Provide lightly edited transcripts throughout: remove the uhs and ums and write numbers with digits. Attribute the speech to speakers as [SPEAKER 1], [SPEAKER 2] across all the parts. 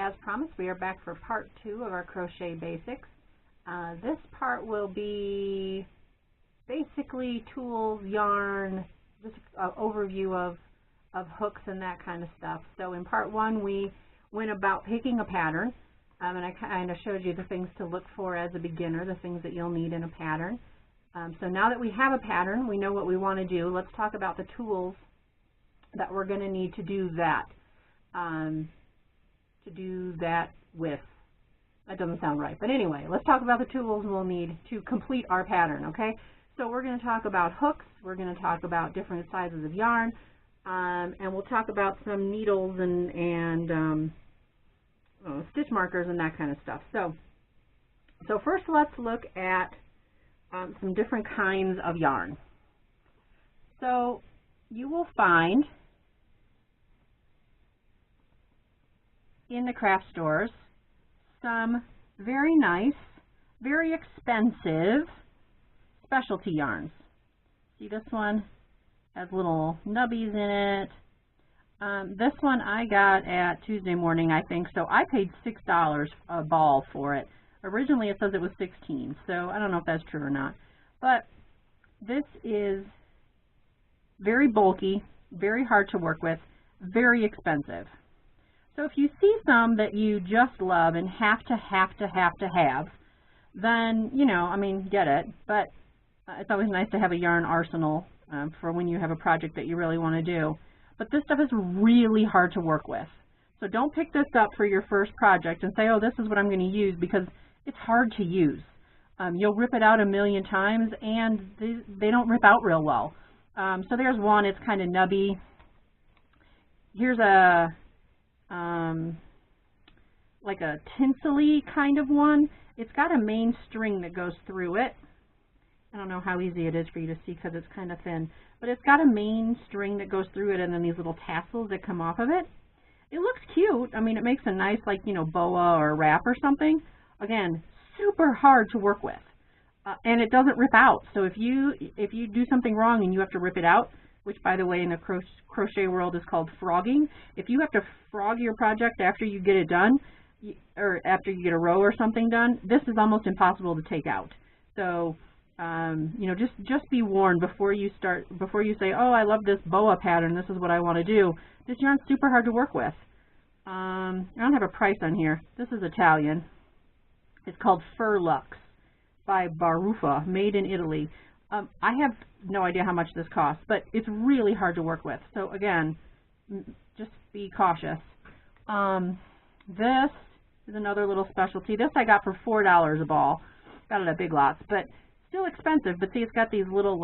[SPEAKER 1] as promised, we are back for part 2 of our crochet basics. This part will be basically tools, yarn, just an overview of hooks and that kind of stuff. So in part 1 we went about picking a pattern, and I kind of showed you the things to look for as a beginner, the things that you'll need in a pattern. So now that we have a pattern, we know what we want to do, let's talk about the tools that we're going to need to do that. With. That doesn't sound right. But anyway, let's talk about the tools we'll need to complete our pattern, okay? So we're going to talk about hooks, we're going to talk about different sizes of yarn, and we'll talk about some needles and stitch markers and that kind of stuff. So first let's look at some different kinds of yarn. So you will find in the craft stores some very nice, very expensive specialty yarns. See, this one has little nubbies in it. This one I got at Tuesday Morning, I think, so I paid $6 a ball for it. Originally it says it was $16, so I don't know if that's true or not. But this is very bulky, very hard to work with, very expensive. So if you see some that you just love and have to have, then, you know, I mean, get it. But it's always nice to have a yarn arsenal for when you have a project that you really want to do. But this stuff is really hard to work with. So don't pick this up for your first project and say, oh, this is what I'm going to use, because it's hard to use. You'll rip it out a million times, and they don't rip out real well. So there's one. It's kind of nubby. Here's a like a tinsel-y kind of one. It's got a main string that goes through it. I don't know how easy it is for you to see because it's kind of thin, but it's got a main string that goes through it and then these little tassels that come off of it. It looks cute. I mean, it makes a nice, like, you know, boa or wrap or something. Again, super hard to work with, and it doesn't rip out. So if you do something wrong and you have to rip it out, which, by the way, in the crochet world is called frogging. If you have to frog your project after you get it done, or after you get a row or something done, this is almost impossible to take out. So, you know, just be warned before you say, oh, I love this boa pattern, this is what I want to do. This yarn's super hard to work with. I don't have a price on here. This is Italian. It's called Fur Luxe by Baruffa, made in Italy. I have no idea how much this costs, but it's really hard to work with. So again, just be cautious. This is another little specialty. This I got for $4 a ball. Got it at Big Lots, but still expensive. But see, it's got these little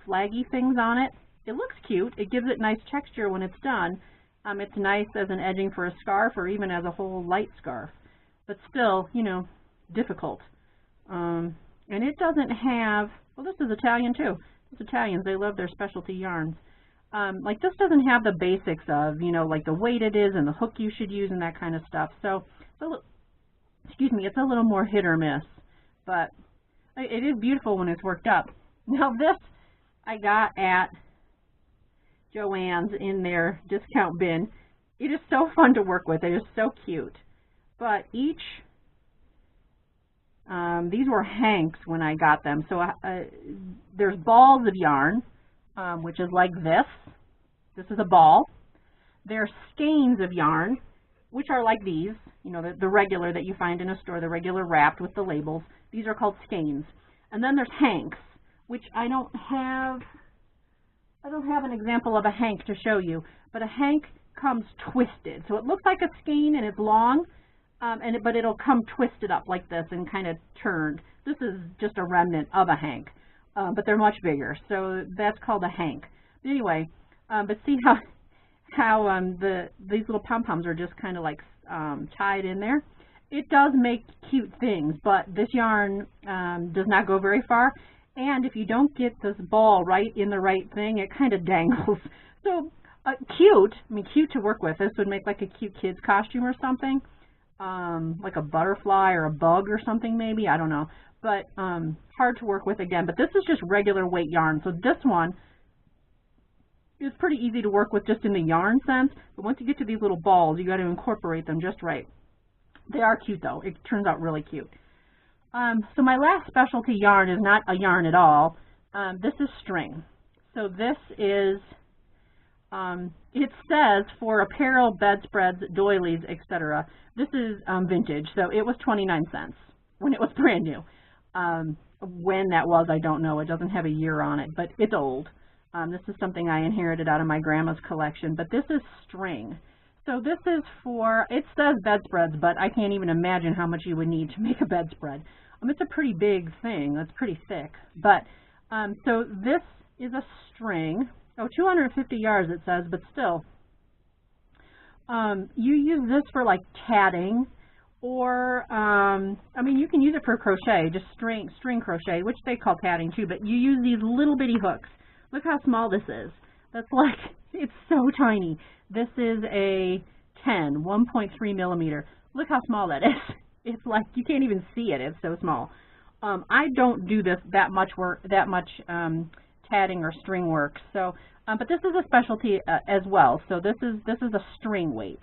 [SPEAKER 1] flaggy things on it. It looks cute. It gives it nice texture when it's done. It's nice as an edging for a scarf or even as a whole light scarf, but still, you know, difficult. And it doesn't have, well, this is Italian too. It's Italians, they love their specialty yarns. Like, this doesn't have the basics of, you know, like the weight it is and the hook you should use and that kind of stuff. So, it's a little more hit or miss, but it is beautiful when it's worked up. Now this I got at Joann's in their discount bin. It is so fun to work with. It is so cute. But each these were hanks when I got them. So there's balls of yarn, which is like this. This is a ball. There's skeins of yarn, which are like these, you know, the regular that you find in a store, the regular wrapped with the labels. These are called skeins. And then there's hanks, which I don't have an example of a hank to show you, but a hank comes twisted. So it looks like a skein and it's long, but it'll come twisted up like this and kind of turned. This is just a remnant of a hank, but they're much bigger. So that's called a hank. But anyway, but see how these little pom-poms are just kind of like tied in there. It does make cute things, but this yarn does not go very far. And if you don't get this ball right in the right thing, it kind of dangles. So cute, I mean, cute to work with. This would make like a cute kid's costume or something, like a butterfly or a bug or something maybe, I don't know. But hard to work with again. But this is just regular weight yarn. So this one is pretty easy to work with just in the yarn sense. But once you get to these little balls, you got to incorporate them just right. They are cute though. It turns out really cute. So my last specialty yarn is not a yarn at all. This is string. So this is, it says for apparel, bedspreads, doilies, etc. This is vintage, so it was 29 cents when it was brand new. When that was, I don't know. It doesn't have a year on it, but it's old. This is something I inherited out of my grandma's collection, but this is string. So this is for, it says bedspreads, but I can't even imagine how much you would need to make a bedspread. It's a pretty big thing. That's pretty thick. But, so this is a string. Oh, 250 yards it says, but still. You use this for like tatting, or, I mean, you can use it for crochet, just string crochet, which they call tatting too, but you use these little bitty hooks. Look how small this is. That's like, it's so tiny. This is a 1.3 millimeter. Look how small that is. It's like, you can't even see it. It's so small. I don't do this that much tatting or string work. So, but this is a specialty as well. So this is a string weight.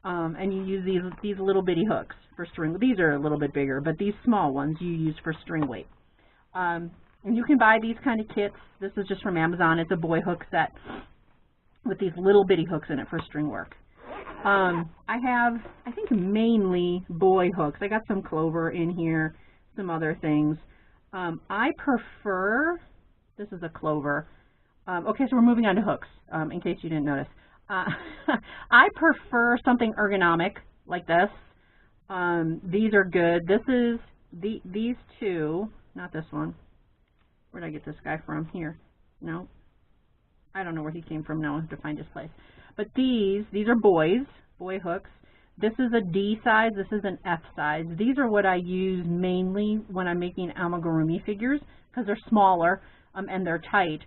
[SPEAKER 1] And you use these little bitty hooks for string. These are a little bit bigger, but these small ones you use for string weight. And you can buy these kind of kits. This is just from Amazon. It's a boy hook set with these little bitty hooks in it for string work. I have, I think, mainly boy hooks. I got some clover in here, some other things. I prefer, this is a clover. Okay, so we're moving on to hooks, in case you didn't notice. I prefer something ergonomic like this. These are good. This is, these two, not this one. Where did I get this guy from? Here. No. I don't know where he came from now. I have to find his place. But these are boy hooks. This is a D size. This is an F size. These are what I use mainly when I'm making amigurumi figures because they're smaller and they're tight.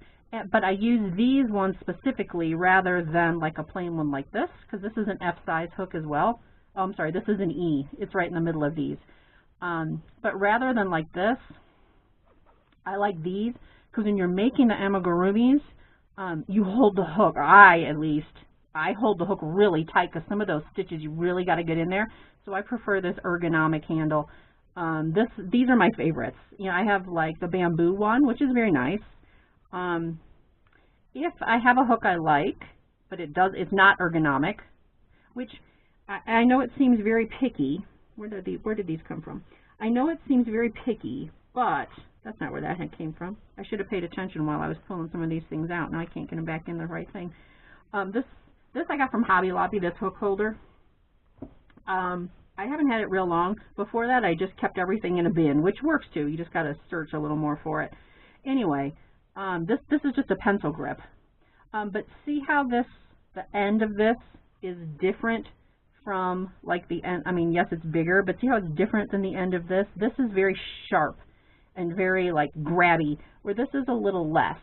[SPEAKER 1] But I use these ones specifically rather than like a plain one like this because this is an F size hook as well. Oh, I'm sorry. This is an E. It's right in the middle of these. But rather than like this, I like these because when you're making the amigurumis, you hold the hook, or I hold the hook really tight because some of those stitches you really got to get in there. So I prefer this ergonomic handle. These are my favorites. You know, I have like the bamboo one, which is very nice. If I have a hook I like, but it's not ergonomic, which I know it seems very picky. Where did these come from? I know it seems very picky, but that's not where that came from. I should have paid attention while I was pulling some of these things out. Now I can't get them back in the right thing. This I got from Hobby Lobby, this hook holder. I haven't had it real long. Before that, I just kept everything in a bin, which works too. You just got to search a little more for it. Anyway, this is just a pencil grip. But see how the end of this is different from like the end. I mean, yes, it's bigger, but see how it's different than the end of this? This is very sharp and very like grabby, where this is a little less.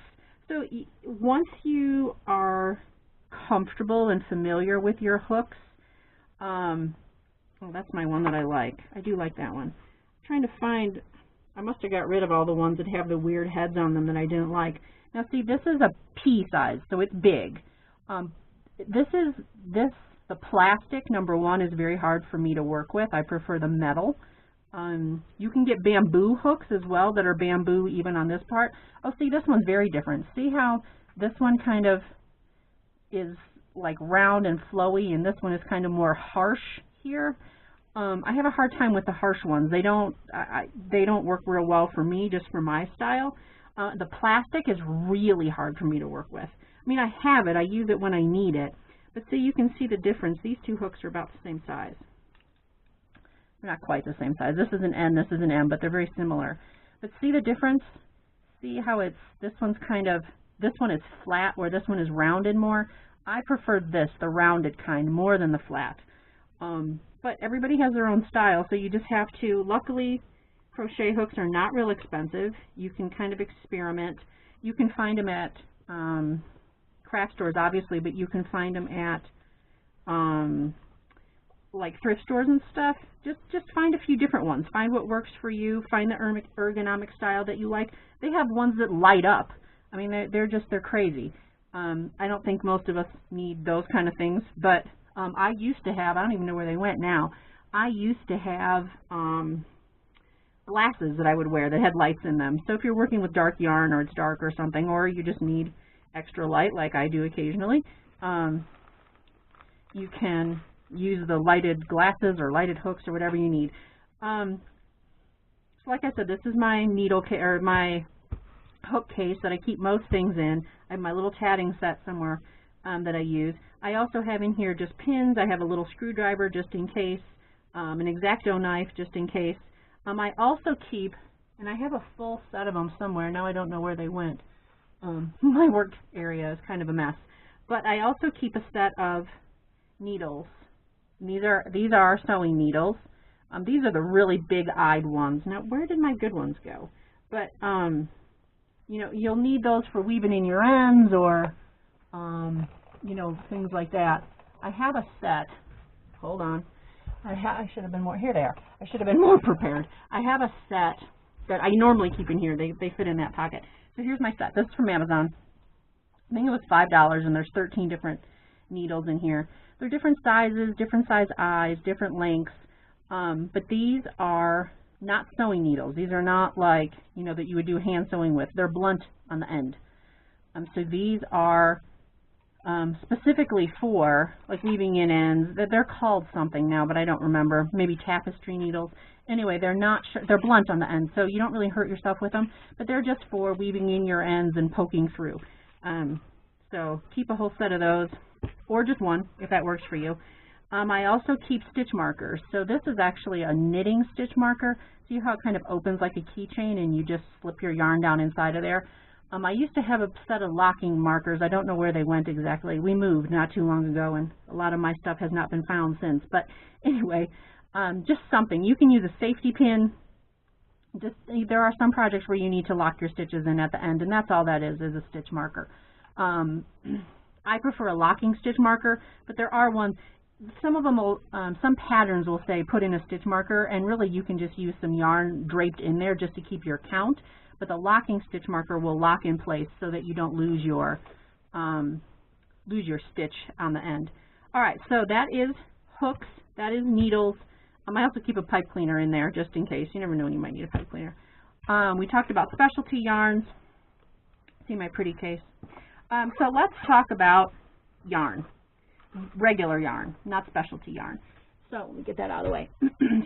[SPEAKER 1] So once you are comfortable and familiar with your hooks, well, that's my one that I like. I do like that one. I'm trying to find, I must have got rid of all the ones that have the weird heads on them that I didn't like. Now see, this is a P size, so it's big. The plastic, number one, is very hard for me to work with. I prefer the metal. You can get bamboo hooks as well that are bamboo even on this part. Oh, see, this one's very different. See how this one kind of is like round and flowy, and this one is kind of more harsh here. I have a hard time with the harsh ones. They don't work real well for me, just for my style. The plastic is really hard for me to work with. I mean, I have it. I use it when I need it. But see, you can see the difference. These two hooks are about the same size. They're not quite the same size. This is an N, this is an M, but they're very similar. But see the difference? See how this one is flat, where this one is rounded more? I prefer this, the rounded kind, more than the flat. But everybody has their own style, so you just have to, luckily, crochet hooks are not real expensive. You can kind of experiment. You can find them at craft stores, obviously, but you can find them at like thrift stores and stuff. Just find a few different ones. Find what works for you. Find the ergonomic style that you like. They have ones that light up. I mean, they're crazy. I don't think most of us need those kind of things, but I used to have, I don't even know where they went now, I used to have glasses that I would wear that had lights in them. So if you're working with dark yarn or it's dark or something, or you just need extra light like I do occasionally, you can use the lighted glasses or lighted hooks or whatever you need. So like I said, this is my needle or my hook case that I keep most things in. I have my little tatting set somewhere that I use. I also have in here just pins. I have a little screwdriver just in case, an X-Acto knife just in case. I also keep, and I have a full set of them somewhere. Now I don't know where they went. My work area is kind of a mess. But I also keep a set of needles. These are sewing needles. These are the really big-eyed ones. Now, where did my good ones go? But you know, you'll need those for weaving in your ends or you know, things like that. I have a set. Hold on. I should have been more. Here they are. I should have been more prepared. I have a set that I normally keep in here. They fit in that pocket. So here's my set. This is from Amazon. I think it was $5, and there's 13 different needles in here. They're different sizes, different size eyes, different lengths. But these are not sewing needles. These are not like, you know, that you would do hand sewing with. They're blunt on the end. So these are specifically for like weaving in ends. They're called something now, but I don't remember. Maybe tapestry needles. Anyway, they're blunt on the end, so you don't really hurt yourself with them. But they're just for weaving in your ends and poking through. So keep a whole set of those, or just one if that works for you. I also keep stitch markers. So this is actually a knitting stitch marker. See how it kind of opens like a keychain and you just slip your yarn down inside of there? I used to have a set of locking markers. I don't know where they went exactly. We moved not too long ago and a lot of my stuff has not been found since. But anyway, just something. You can use a safety pin. There are some projects where you need to lock your stitches in at the end, and that's all that is a stitch marker. I prefer a locking stitch marker, but there are ones. Some of them will, some patterns will say put in a stitch marker, and really you can just use some yarn draped in there just to keep your count. But the locking stitch marker will lock in place so that you don't lose your stitch on the end. All right, so that is hooks, that is needles. I also keep a pipe cleaner in there just in case. You never know when you might need a pipe cleaner. We talked about specialty yarns. See my pretty case. So let's talk about yarn. Regular yarn, not specialty yarn. So let me get that out of the way.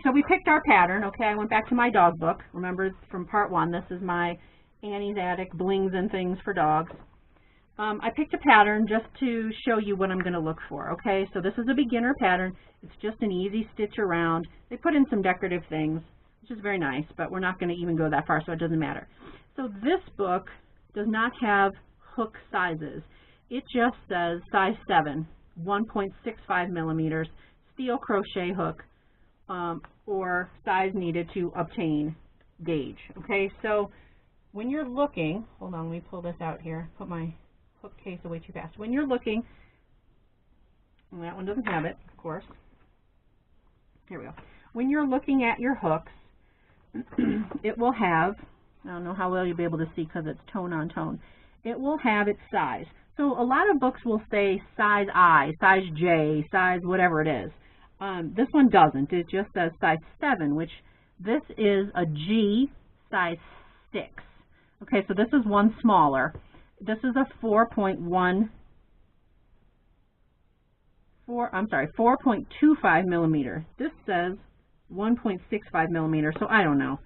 [SPEAKER 1] So we picked our pattern. Okay, I went back to my dog book. Remember from part 1, this is my Annie's Attic Blings and Things for Dogs. I picked a pattern just to show you what I'm going to look for. Okay, so this is a beginner pattern. It's just an easy stitch around. They put in some decorative things, which is very nice, but we're not going to even go that far, so it doesn't matter. So this book does not have hook sizes. It just says size 7, 1.65 millimeters, steel crochet hook, or size needed to obtain gauge. Okay, so when you're looking, hold on, let me pull this out here, put my hook case away too fast. When you're looking, and that one doesn't have it, of course. Here we go. When you're looking at your hooks, it will have, I don't know how well you'll be able to see because it's tone on tone, it will have its size. So a lot of books will say size I, size J, size whatever it is. This one doesn't. It just says size 7, which this is a G size 6. Okay, so this is one smaller. This is a 4.25 millimeter. This says 1.65 millimeter, so I don't know.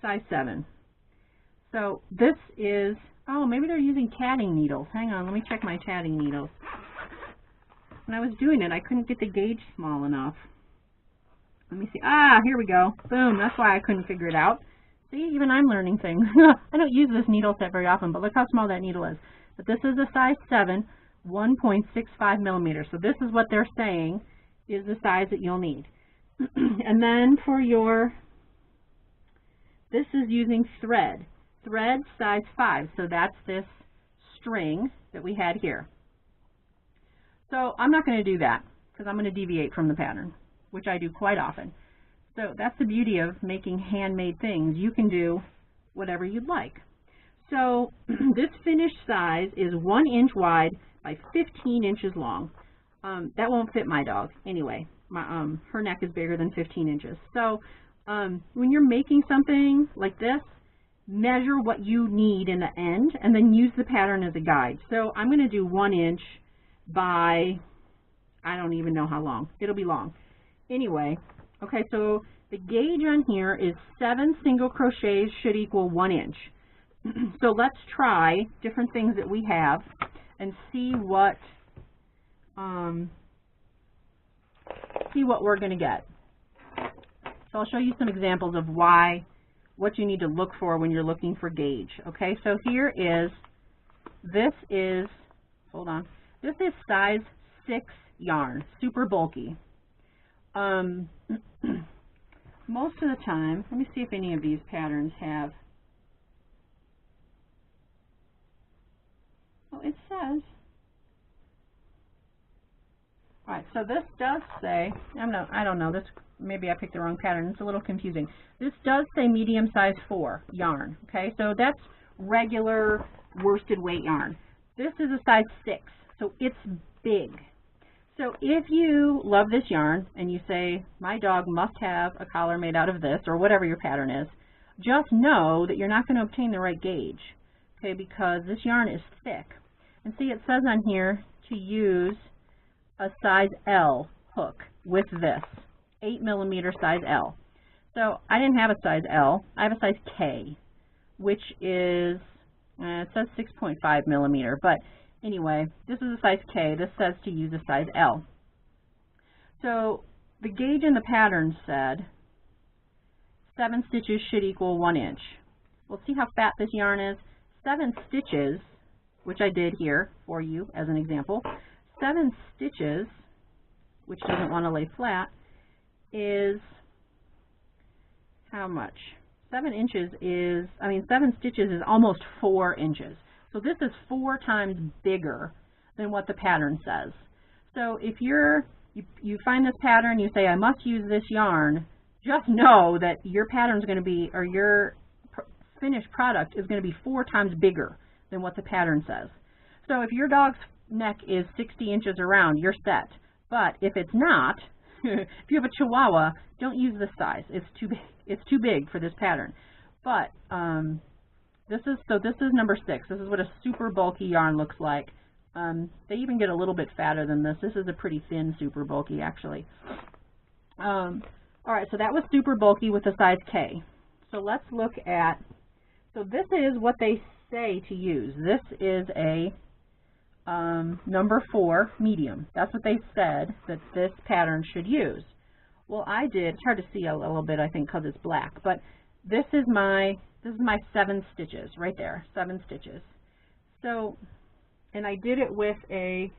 [SPEAKER 1] Size 7. So this is, oh, maybe they're using tatting needles. Hang on, let me check my tatting needles. When I was doing it, I couldn't get the gauge small enough. Let me see. Ah, here we go. Boom, that's why I couldn't figure it out. See, even I'm learning things. I don't use this needle set very often, but look how small that needle is. But this is a size 7, 1.65 millimeters. So this is what they're saying is the size that you'll need. And then for your, this is using thread. Thread size 5. So that's this string that we had here. So I'm not going to do that because I'm going to deviate from the pattern, which I do quite often. So that's the beauty of making handmade things. You can do whatever you'd like. So this finished size is 1 inch wide by 15 inches long. That won't fit my dog. Anyway, her neck is bigger than 15 inches. So when you're making something like this, measure what you need in the end and then use the pattern as a guide. So I'm going to do 1 inch by, I don't even know how long. It'll be long. Anyway, okay, so the gauge on here is 7 single crochets should equal 1 inch. So let's try different things that we have and see what we're going to get. So I'll show you some examples of what you need to look for when you're looking for gauge. Okay, so here is, this is size 6 yarn, super bulky. Most of the time, let me see if any of these patterns have, oh, it says, alright, so this does say, I don't know, this, maybe I picked the wrong pattern, it's a little confusing. This does say medium size 4 yarn, okay, so that's regular worsted weight yarn. This is a size 6, so it's big. So if you love this yarn and you say, my dog must have a collar made out of this, or whatever your pattern is, just know that you're not going to obtain the right gauge, okay, because this yarn is thick. And see, it says on here to use a size L hook with this, 8mm size L. So I didn't have a size L, I have a size K, which is, it says 6.5mm, but anyway, this is a size K. This says to use a size L. So the gauge in the pattern said 7 stitches should equal 1 inch. We'll see how fat this yarn is. 7 stitches, which I did here for you as an example. 7 stitches, which doesn't want to lay flat, is how much? 7 stitches is almost 4 inches. So this is 4 times bigger than what the pattern says. So if you find this pattern, you say, I must use this yarn, just know that your pattern's going to be, or your finished product is going to be 4 times bigger than what the pattern says. So if your dog's neck is 60 inches around, you're set. But if it's not, if you have a Chihuahua, don't use this size. It's too big for this pattern. But this is number 6. This is what a super bulky yarn looks like. They even get a little bit fatter than this. This is a pretty thin super bulky, actually. All right, so that was super bulky with a size K. So let's look at, so this is what they say to use. This is a number 4 medium. That's what they said that this pattern should use. Well, I did, it's hard to see a little bit, I think, because it's black, but this is my 7 stitches right there, 7 stitches. So, and I did it with a,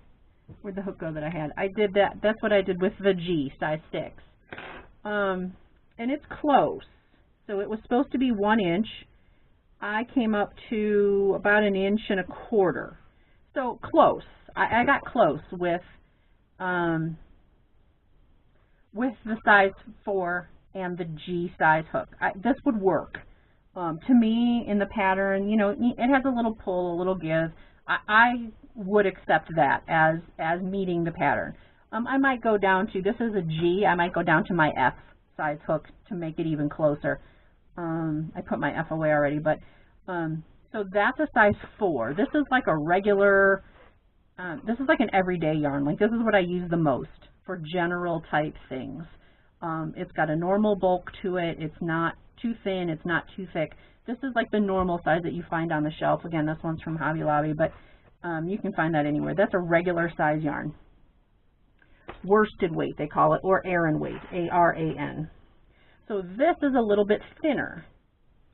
[SPEAKER 1] where'd the hook go that I had? I did that, that's what I did with the G, size 6. And it's close. So it was supposed to be 1 inch. I came up to about 1.25 inches. So close. I got close with the size 4 and the G size hook. This would work. To me, in the pattern, you know, it has a little pull, a little give. I would accept that as meeting the pattern. I might go down to, this is a G, I might go down to my F size hook to make it even closer. I put my F away already, but so that's a size 4. This is like a regular, this is like an everyday yarn. Like this is what I use the most for general type things. It's got a normal bulk to it. It's not too thin. It's not too thick. This is like the normal size that you find on the shelf. Again, this one's from Hobby Lobby, but you can find that anywhere. That's a regular size yarn. Worsted weight, they call it, or Aran weight, A-R-A-N. So this is a little bit thinner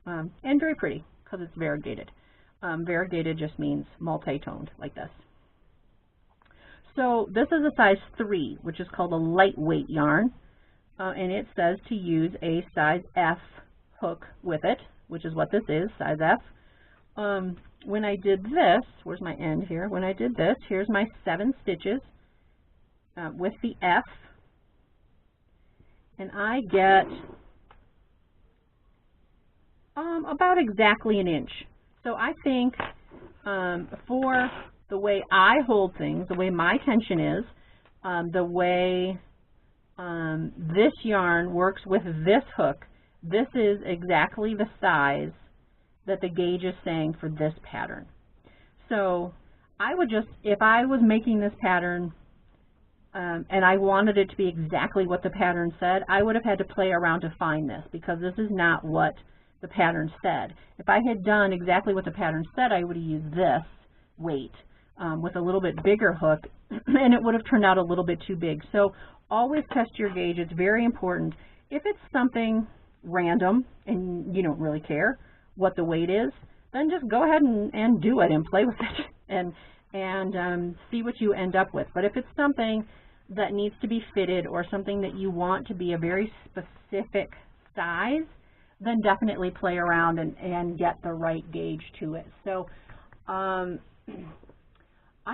[SPEAKER 1] and very pretty because it's variegated. Variegated just means multi-toned like this. So this is a size 3, which is called a lightweight yarn, and it says to use a size F hook with it, which is what this is, size F. When I did this, where's my end here? When I did this, here's my 7 stitches with the F, and I get about exactly 1 inch. So I think for the way I hold things, the way my tension is, the way this yarn works with this hook. This is exactly the size that the gauge is saying for this pattern. So I would just, if I was making this pattern and I wanted it to be exactly what the pattern said, I would have had to play around to find this, because this is not what the pattern said. If I had done exactly what the pattern said, I would have used this weight with a little bit bigger hook, and it would have turned out a little bit too big. So always test your gauge. It's very important. If it's something random and you don't really care what the weight is, then just go ahead and do it and play with it and see what you end up with. But if it's something that needs to be fitted or something that you want to be a very specific size, then definitely play around and get the right gauge to it. So I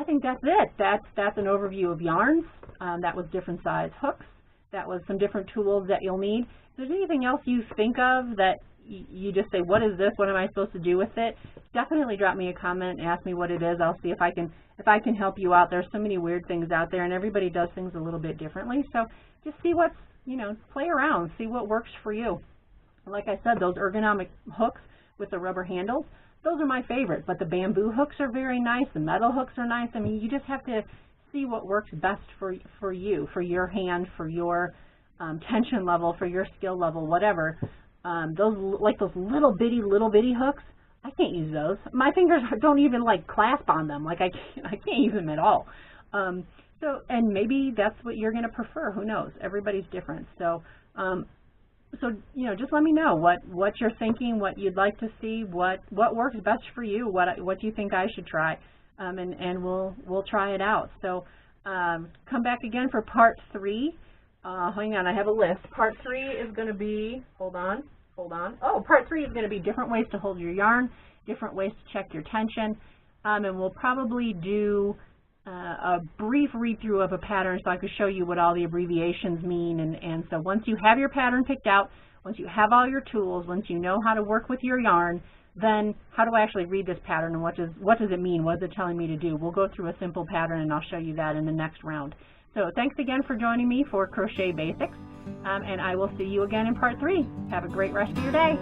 [SPEAKER 1] think that's it. That's an overview of yarns. That was different size hooks. That was some different tools that you'll need. If there's anything else you think of that you just say, what is this? What am I supposed to do with it? Definitely drop me a comment and ask me what it is. I'll see if I can help you out. There's so many weird things out there, and everybody does things a little bit differently. So just see what's, play around, see what works for you. Like I said, those ergonomic hooks with the rubber handles, those are my favorite. But the bamboo hooks are very nice. The metal hooks are nice. I mean, you just have to see what works best for you, for your hand, for your tension level, for your skill level, whatever. Those little bitty hooks, I can't use those. My fingers don't even clasp on them. I can't use them at all. And maybe that's what you're going to prefer. Who knows? Everybody's different. So just let me know what you're thinking, what you'd like to see, what works best for you, what you think I should try, and we'll try it out. So come back again for part 3. Hang on, I have a list. Part 3 is going to be, hold on. Oh, part 3 is going to be different ways to hold your yarn, different ways to check your tension, and we'll probably do a brief read-through of a pattern so I could show you what all the abbreviations mean. And so once you have your pattern picked out, once you have all your tools, once you know how to work with your yarn, then how do I actually read this pattern and what does it mean? What is it telling me to do? We'll go through a simple pattern and I'll show you that in the next round. So thanks again for joining me for Crochet Basics, and I will see you again in part 3. Have a great rest of your day.